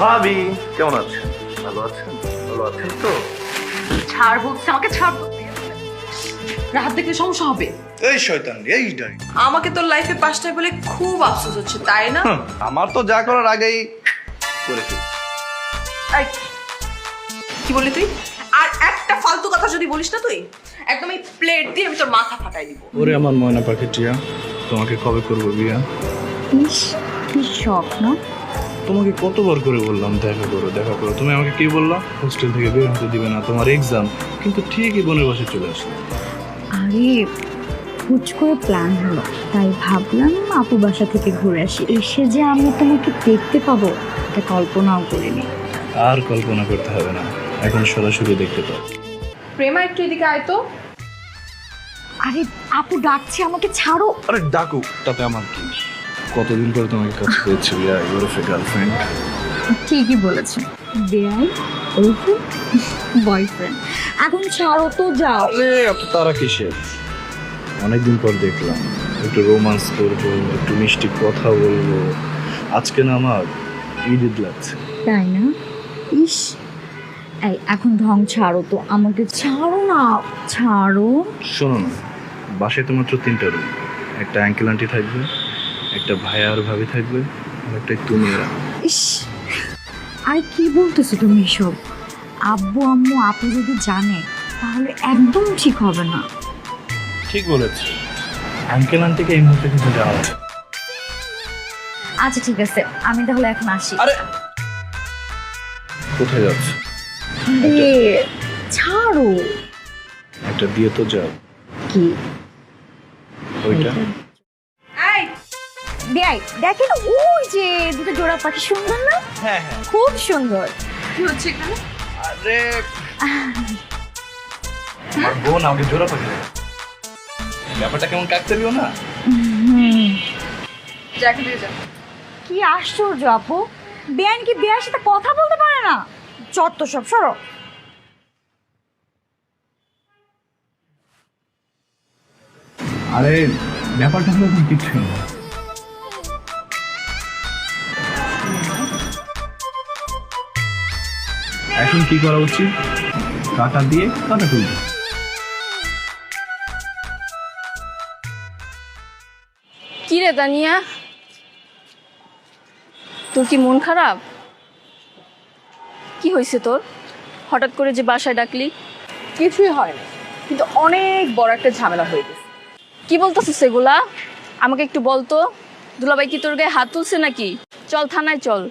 ভাবি কেমন আছেন? ভালো আছেন? ভালো আছেন তো? ছাড় বলছে, আমাকে ছাড় বলতে। রাত দেখলে সমস্যা হবে। এই শয়তান এই ডাই, আমাকে তোর লাইফে পাঁচটায় বলে খুব আফসোস হচ্ছে, তাই না? আমার তো যা করার আগেই করে ফেলি। এই, কি বললি তুই? আর একটা ফালতু কথা যদি বলিস না তুই, একদম এই প্লেট দিয়ে আমি তোর মাথা ফাটাই দিব। ওরে আমার ময়না পাখি টিয়া, তোমাকে কবে করবো বিয়া? ইস কি শখ না। তোমাকে কতবার করে বললাম দেখা করো দেখা করো, তুমি আমাকে কি বললা? হোস্টেল থেকে বের হতে দিবে না, তোমার এক্সাম। কিন্তু ঠিকই বোনের বাসে চলে আসলে। আরে হুট করে প্ল্যান হলো, তাই ভাবলাম আপু বাসা থেকে ঘুরে আসি। এসে যে আমি তোমাকে দেখতে পাবো এটা কল্পনাও করিনি। আর কল্পনা করতে হবে না, এখন সরাসরি দেখতে পাও। প্রেমা একটু এদিকে আয় তো। আরে আপু ডাকছে, আমাকে ছাড়ো। আরে ডাকুক, তাতে আমার কি? কতদিন পরে তোমাকে কাছে পেয়েছি বিয়া, ইউর এ গার্লফ্রেন্ড। ঠিকই বলেছে, বেআই ওরকম বয়ফ্রেন্ড। এখন ছাড়ো তো, যাও। আরে এত তারা কিসের? অনেকদিন পর দেখলাম, একটু রোমান্স করবো, একটু মিষ্টি কথা বলবো। আজকে না আমার ঈদ লাগছে। তাই না? ইস এই এখন ঢং ছাড়ো তো, আমাকে ছাড়ো না, ছাড়ো। শোনো না, বাসায় তো মাত্র 3টা রুম। একটা আঙ্কেল আন্টি থাকবে, একটা ভাইয়া আর ভাবি থাকবে, আর একটা তুমি। ইস আরে কি বলতেছো তুমি এসব? আব্বু আম্মু আপু যদি জানে তাহলে একদম ঠিক হবে না। ঠিক বলেছি, আঙ্কেল আন্টিকে এই মুহূর্তে কিছু জানা যাবে। আচ্ছা ঠিক আছে, আমি তাহলে এখন আসি। আরে কোথায় যাচ্ছ? আরে ছাড়ো। একটা দিয়ে তো যাও। কি ওইটা এই, দেখ দেখেন ওই যে দুটো জোড়া পাখি, সুন্দর না? হ্যাঁ হ্যাঁ। খুব সুন্দর। কি হচ্ছে এখানে? আরে আমার বোন আমাকে জোড়া পাখি দেয়। ব্যাপারটা কেমন কাটতে দিও না। যাকে দিয়ে যা। কি আশ্চর্য আপু, বেআইন কি বেয়ার সাথে কথা বলতে পারে না? চত্ব সব, সরো। আরে ব্যাপারটা হলো এখন কিছুই না। এখন কি করা উচিত? কাটা দিয়ে কাটা তুলবে। কি রে তানিয়া, তোর কি মন খারাপ? কি হয়েছে তোর? হঠাৎ করে যে বাসায় ডাকলি? কিছুই হয় না, কিন্তু অনেক বড় একটা ঝামেলা হয়ে গেছে। কি বলতেছিস সেগুলা? আমাকে একটু বলতো। দুলাভাই কি তোর গায়ে হাত তুলছে নাকি? চল থানায় চল।